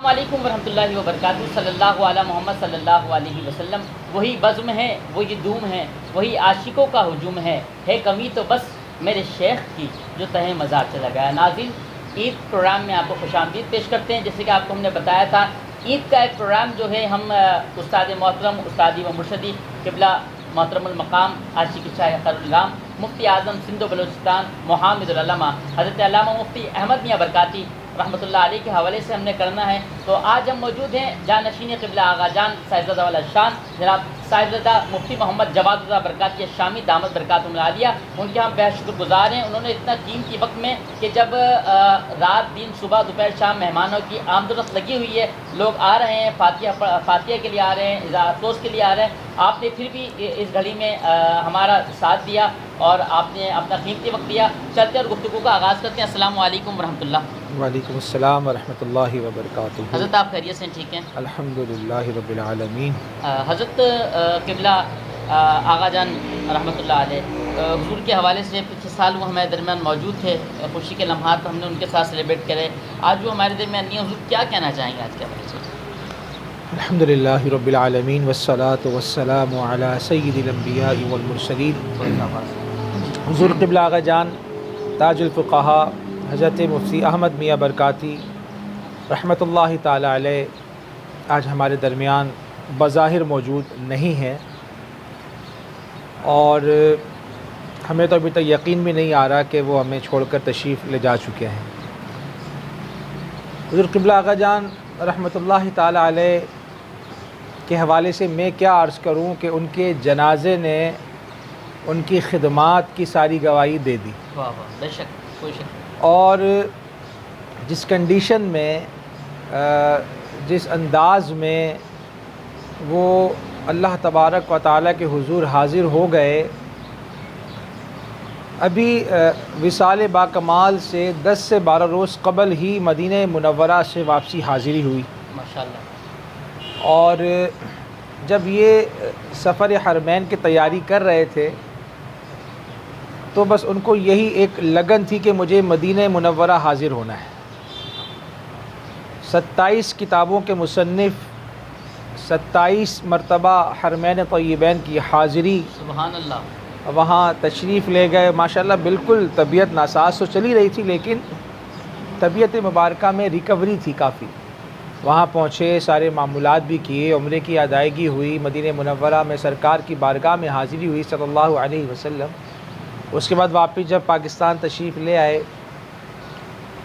السلام علیکم ورحمۃ اللہ وبرکاتہ۔ صلی اللہ علیہ محمد صلی اللہ علیہ وسلم۔ وہی بزم ہے، وہی دوم ہے، وہی عاشقوں کا ہجوم ہے کمی تو بس میرے شیخ کی جو تہ مزار چلا گیا۔ ناظرین، عید پروگرام میں آپ کو خوش آمدید پیش کرتے ہیں۔ جیسے کہ آپ کو ہم نے بتایا تھا، عید کا ایک پروگرام جو ہے ہم استاد محترم، استادی و مرشدی قبلہ محترم المقام عاشق شاہ خیرالانام مفتی اعظم سندھ و بلوچستان محمد العلامہ حضرت علامہ مفتی احمد میاں برکاتی رحمۃ اللہ علیہ کے حوالے سے ہم نے کرنا ہے۔ تو آج ہم موجود ہیں جانشین قبلہ آغا جان صاحبزادہ والا شان جناب صاحبزادہ مفتی محمد جواد رضا برکاتی الشامی دامت برکاتہم العالیہ۔ ان کے ہم بہت شکر گزار ہیں، انہوں نے اتنا قیمتی وقت میں کہ جب رات دن صبح دوپہر شام مہمانوں کی آمد و رفت لگی ہوئی ہے، لوگ آ رہے ہیں فاتحہ کے لیے آ رہے ہیں، اظہار افسوس کے لیے آ رہے ہیں، آپ نے پھر بھی اس گھڑی میں ہمارا ساتھ دیا اور آپ نے اپنا قیمتی وقت دیا۔ چلتے اور گفتگو کا آغاز کرتے ہیں۔ السلام علیکم ورحمۃ اللہ۔ وعلیکم السلام ورحمۃ اللہ وبرکاتہ۔ حضرت آپ خیریت سے ٹھیک ہیں؟ الحمدللہ رب العالمین۔ حضرت قبلہ آغا جان رحمۃ اللہ علیہ حضور کے حوالے سے پچھلے سال وہ ہمارے درمیان موجود تھے، خوشی کے لمحات ہم نے ان کے ساتھ سیلیبریٹ کرے، آج وہ ہمارے درمیان نہیں، حضور کیا کہنا چاہیں گے آج کے حوالے سے؟ الحمدللہ رب العالمین والصلاة والسلام علی سید الانبیاء والمرسلین۔ حضور قبلہ آغا جان تاج الفقہاء حضرت مفتی احمد میاں برکاتی رحمۃ اللہ تعالی علیہ آج ہمارے درمیان بظاہر موجود نہیں ہیں، اور ہمیں تو ابھی تک یقین بھی نہیں آ رہا کہ وہ ہمیں چھوڑ کر تشریف لے جا چکے ہیں۔ حضور قبلہ آغا جان رحمۃ اللہ تعالی علیہ کے حوالے سے میں کیا عرض کروں کہ ان کے جنازے نے ان کی خدمات کی ساری گواہی دے دی۔ واہ واہ، بے شک، کوئی شک۔ اور جس کنڈیشن میں جس انداز میں وہ اللہ تبارک و تعالیٰ کے حضور حاضر ہو گئے، ابھی وصال باکمال سے 10 سے 12 روز قبل ہی مدینہ منورہ سے واپسی حاضری ہوئی ماشاءاللہ۔ اور جب یہ سفر حرمین کی تیاری کر رہے تھے تو بس ان کو یہی ایک لگن تھی کہ مجھے مدینہ منورہ حاضر ہونا ہے۔ 27 کتابوں کے مصنف 27 مرتبہ حرمین طیبین کی حاضری، سبحان اللہ۔ وہاں تشریف لے گئے۔ ماشاءاللہ بالکل طبیعت ناساز تو چلی رہی تھی، لیکن طبیعت مبارکہ میں ریکوری تھی کافی۔ وہاں پہنچے، سارے معمولات بھی کیے، عمرے کی ادائیگی ہوئی، مدینہ منورہ میں سرکار کی بارگاہ میں حاضری ہوئی صلی اللہ علیہ وسلم۔ اس کے بعد واپس جب پاکستان تشریف لے آئے،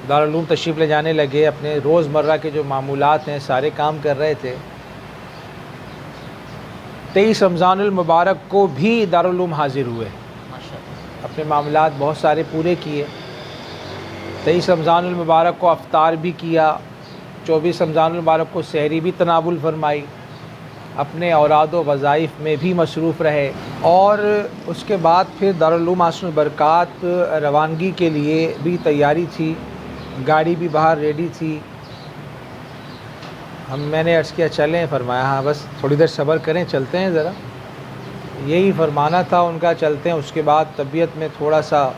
دارالعلوم تشریف لے جانے لگے، اپنے روزمرہ کے جو معمولات ہیں سارے کام کر رہے تھے۔ 23 رمضان المبارک کو بھی دارالعلوم حاضر ہوئے، اپنے معاملات بہت سارے پورے کیے۔ 23 رمضان المبارک کو افطار بھی کیا، 24 رمضان المبارک کو سحری بھی تناول فرمائی، اپنے اوراد و وظائف میں بھی مصروف رہے، اور اس کے بعد پھر دارالعلوم حاصل برکات روانگی کے لیے بھی تیاری تھی، گاڑی بھی باہر ریڈی تھی۔ میں نے عرض کیا چلیں، فرمایا ہاں بس تھوڑی دیر صبر کریں، چلتے ہیں ذرا، یہی فرمانا تھا ان کا، چلتے ہیں۔ اس کے بعد طبیعت میں تھوڑا سا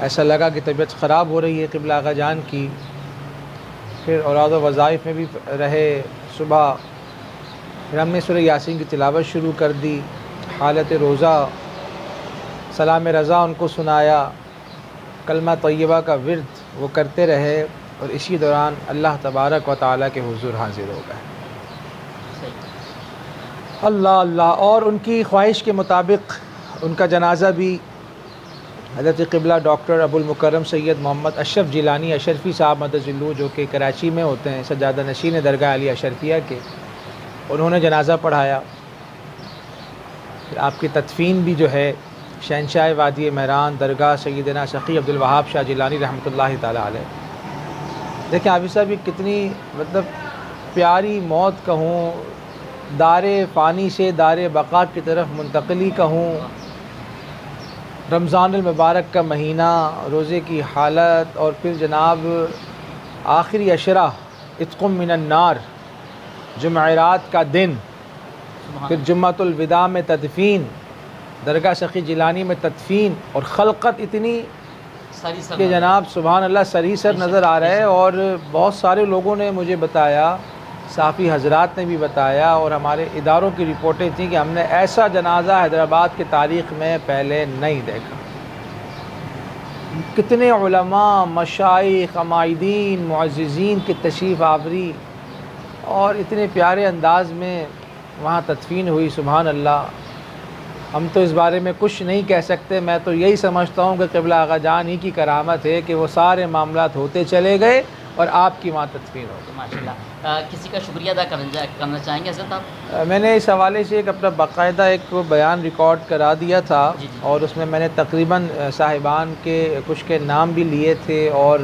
ایسا لگا کہ طبیعت خراب ہو رہی ہے قبلہ آغا جان کی، پھر اوراد و وظائف میں بھی رہے۔ صبح پھر ہم نے سورہ یاسین کی تلاوت شروع کر دی، حالت روزہ، سلام رضا ان کو سنایا، کلمہ طیبہ کا ورد وہ کرتے رہے، اور اسی دوران اللہ تبارک و تعالیٰ کے حضور حاضر ہو گئے۔ اللہ اللہ۔ اور ان کی خواہش کے مطابق ان کا جنازہ بھی حضرت قبلہ ڈاکٹر ابو المکرم سید محمد اشرف جیلانی اشرفی صاحب مدظلہ، جو کہ کراچی میں ہوتے ہیں، سجادہ نشین درگاہ علی اشرفیہ کے، انہوں نے جنازہ پڑھایا۔ پھر آپ کی تدفین بھی جو ہے شہنشاہ وادی مہران درگاہ سیدنا سقی عبد الوہاب شاہ جیلانی رحمۃ اللہ تعالی علیہ۔ دیکھیں حافظ صاحب، یہ کتنی پیاری موت کہوں، دار فانی سے دار بقا کی طرف منتقلی کہوں، رمضان المبارک کا مہینہ، روزے کی حالت، اور پھر جناب آخری عشرہ عتق من النار، جمعرات کا دن، پھر جمعۃ الوداع میں تدفین، درگاہ سخی جیلانی میں تدفین، اور خلقت اتنی سری سر کہ جناب سبحان اللہ سر ہی سر نظر آ رہا ہے، اور بہت سارے لوگوں نے مجھے بتایا، صحافی حضرات نے بھی بتایا، اور ہمارے اداروں کی رپورٹیں تھیں کہ ہم نے ایسا جنازہ حیدرآباد کی تاریخ میں پہلے نہیں دیکھا۔ کتنے علماء، مشائخ، عمائدین، معززین کی تشریف آوری، اور اتنے پیارے انداز میں وہاں تدفین ہوئی۔ سبحان اللہ، ہم تو اس بارے میں کچھ نہیں کہہ سکتے۔ میں تو یہی سمجھتا ہوں کہ قبلہ آغا جان ہی کی کرامت ہے کہ وہ سارے معاملات ہوتے چلے گئے اور آپ کی وہاں تدفین ہو گئی۔ ماشاءاللہ، کسی کا شکریہ ادا کرنا چاہیں گے حضرت آپ؟ میں نے اس حوالے سے ایک اپنا باقاعدہ ایک بیان ریکارڈ کرا دیا تھا، جی جی، اور اس میں میں نے تقریباً صاحبان کے کچھ کے نام بھی لیے تھے، اور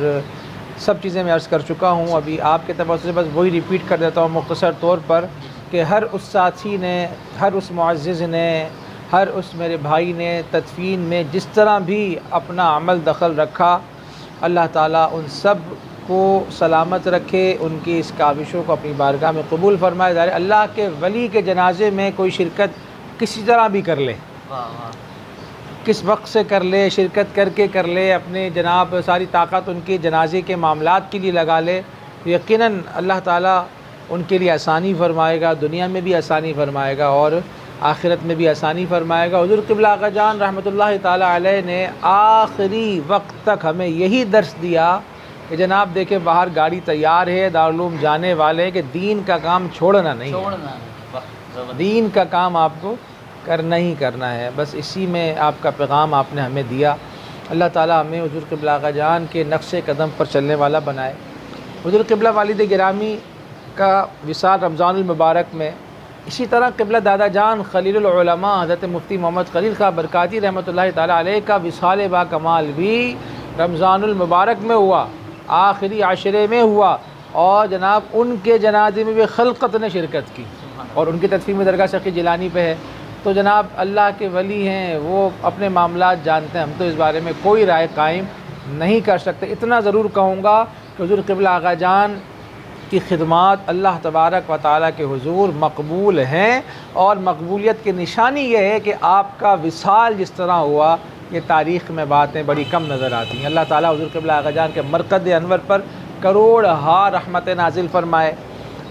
سب چیزیں میں عرض کر چکا ہوں۔ ابھی آپ کے طرف سے بس وہی ریپیٹ کر دیتا ہوں مختصر طور پر، کہ ہر اس ساتھی نے، ہر اس معزز نے، ہر اس میرے بھائی نے تدفین میں جس طرح بھی اپنا عمل دخل رکھا، اللہ تعالیٰ ان سب کو سلامت رکھے، ان کی اس کاوشوں کو اپنی بارگاہ میں قبول فرمائے۔ ظاہر اللہ کے ولی کے جنازے میں کوئی شرکت کسی طرح بھی کر لے، کس وقت سے کر لے، شرکت کر لے، اپنے جناب ساری طاقت ان کے جنازے کے معاملات کے لیے لگا لے، تو یقیناً اللہ تعالیٰ ان کے لیے آسانی فرمائے گا، دنیا میں بھی آسانی فرمائے گا اور آخرت میں بھی آسانی فرمائے گا۔ حضور قبلہ آغا جان رحمۃ اللہ تعالیٰ علیہ نے آخری وقت تک ہمیں یہی درس دیا کہ جناب دیکھیں باہر گاڑی تیار ہے، دارالعلوم جانے والے، کہ دین کا کام چھوڑنا نہیں ہے، دین کا کام آپ کو کرنا ہی کرنا ہے۔ بس اسی میں آپ کا پیغام آپ نے ہمیں دیا۔ اللہ تعالیٰ ہمیں حضور قبلہ آغا جان کے نقش قدم پر چلنے والا بنائے۔ حضور قبلہ والد گرامی کا وصال رمضان المبارک میں، اسی طرح قبلہ دادا جان خلیل العلماء حضرت مفتی محمد خلیل خان برکاتی رحمۃ اللہ تعالیٰ علیہ کا وصال با کمال بھی رمضان المبارک میں ہوا، آخری عشرے میں ہوا، اور جناب ان کے جنازے میں بھی خلقت نے شرکت کی، اور ان کی تدفین میں درگاہ سخی جیلانی پہ ہے۔ تو جناب اللہ کے ولی ہیں، وہ اپنے معاملات جانتے ہیں، ہم تو اس بارے میں کوئی رائے قائم نہیں کر سکتے۔ اتنا ضرور کہوں گا کہ حضور قبلہ آغا جان کی خدمات اللہ تبارک و تعالیٰ کے حضور مقبول ہیں، اور مقبولیت کی نشانی یہ ہے کہ آپ کا وصال جس طرح ہوا، یہ تاریخ میں باتیں بڑی کم نظر آتی ہیں۔ اللہ تعالیٰ حضور قبلہ آغا جان کے مرقد انور پر کروڑ ہا رحمت نازل فرمائے،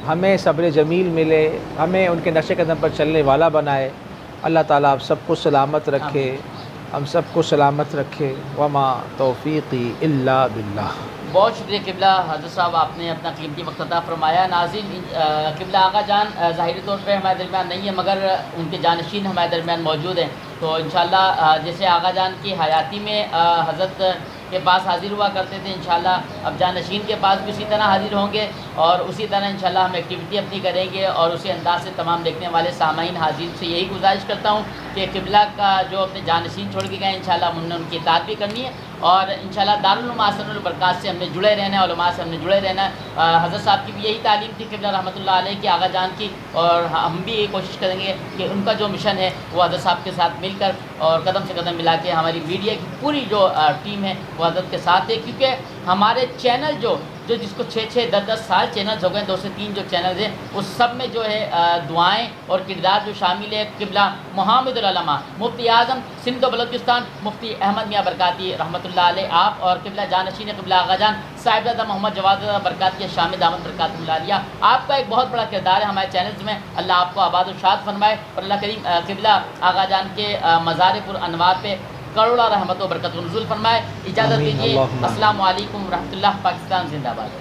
ہمیں صبر جمیل ملے، ہمیں ان کے نقش قدم پر چلنے والا بنائے۔ اللہ تعالیٰ آپ سب کو سلامت رکھے، ہم سب کو سلامت رکھے۔ وما توفیقی الا باللہ۔ بہت شکریہ قبلہ حضرت صاحب، آپ نے اپنا قیمتی وقت عطا فرمایا۔ ناظرین، قبلہ آغا جان ظاہری طور پہ ہمارے درمیان نہیں ہے، مگر ان کے جانشین ہمارے درمیان موجود ہیں۔ تو انشاءاللہ جیسے آغا جان کی حیاتی میں حضرت کے پاس حاضر ہوا کرتے تھے، انشاءاللہ اب جانشین کے پاس بھی اسی طرح حاضر ہوں گے، اور اسی طرح انشاءاللہ ہم ایکٹیویٹی اپنی کریں گے، اور اسی انداز سے تمام دیکھنے والے سامعین حاضرین سے یہی گزارش کرتا ہوں کہ قبلہ کا جو اپنے جانشین چھوڑ کے گئے، انشاءاللہ ہم نے ان کی اطاعت بھی کرنی ہے، اور انشاءاللہ دارالعلوم احسن البرکات سے ہم نے جڑے رہنا ہے، علماء سے ہم نے جڑے رہنا ہے۔ حضرت صاحب کی بھی یہی تعلیم تھی قبلہ رحمۃ اللہ علیہ کی، آغا جان کی، اور ہم بھی یہ کوشش کریں گے کہ ان کا جو مشن ہے وہ حضرت صاحب کے ساتھ مل کر اور قدم سے قدم ملا کے ہماری میڈیا کی پوری جو ٹیم ہے وہ حضرت کے ساتھ ہے، کیونکہ ہمارے چینل جو جس کو 6-6 10-10 سال چینلز ہو گئے، 2 سے 3 جو چینلز ہیں، اس سب میں جو ہے دعائیں اور کردار جو شامل ہے۔ قبلہ محمد العلماء مفتی اعظم سندھ و بلوچستان مفتی احمد میاں برکاتی رحمۃ اللہ علیہ آپ، اور قبلہ جانشین قبلہ آغا جان صاحبزادہ محمد جواد برکاتی شام دامت برکاتہ العالیہ، آپ کا ایک بہت بڑا کردار ہے ہمارے چینلز میں۔ اللہ آپ کو آباد و شاد فرمائے، اور اللہ کریم قبلہ آغا جان کے مزار پر انوار پہ کروڑا رحمت و برکت نزول فرمائے۔ اجازت دیجیے، السلام علیکم ورحمۃ اللہ۔ پاکستان زندہ باد۔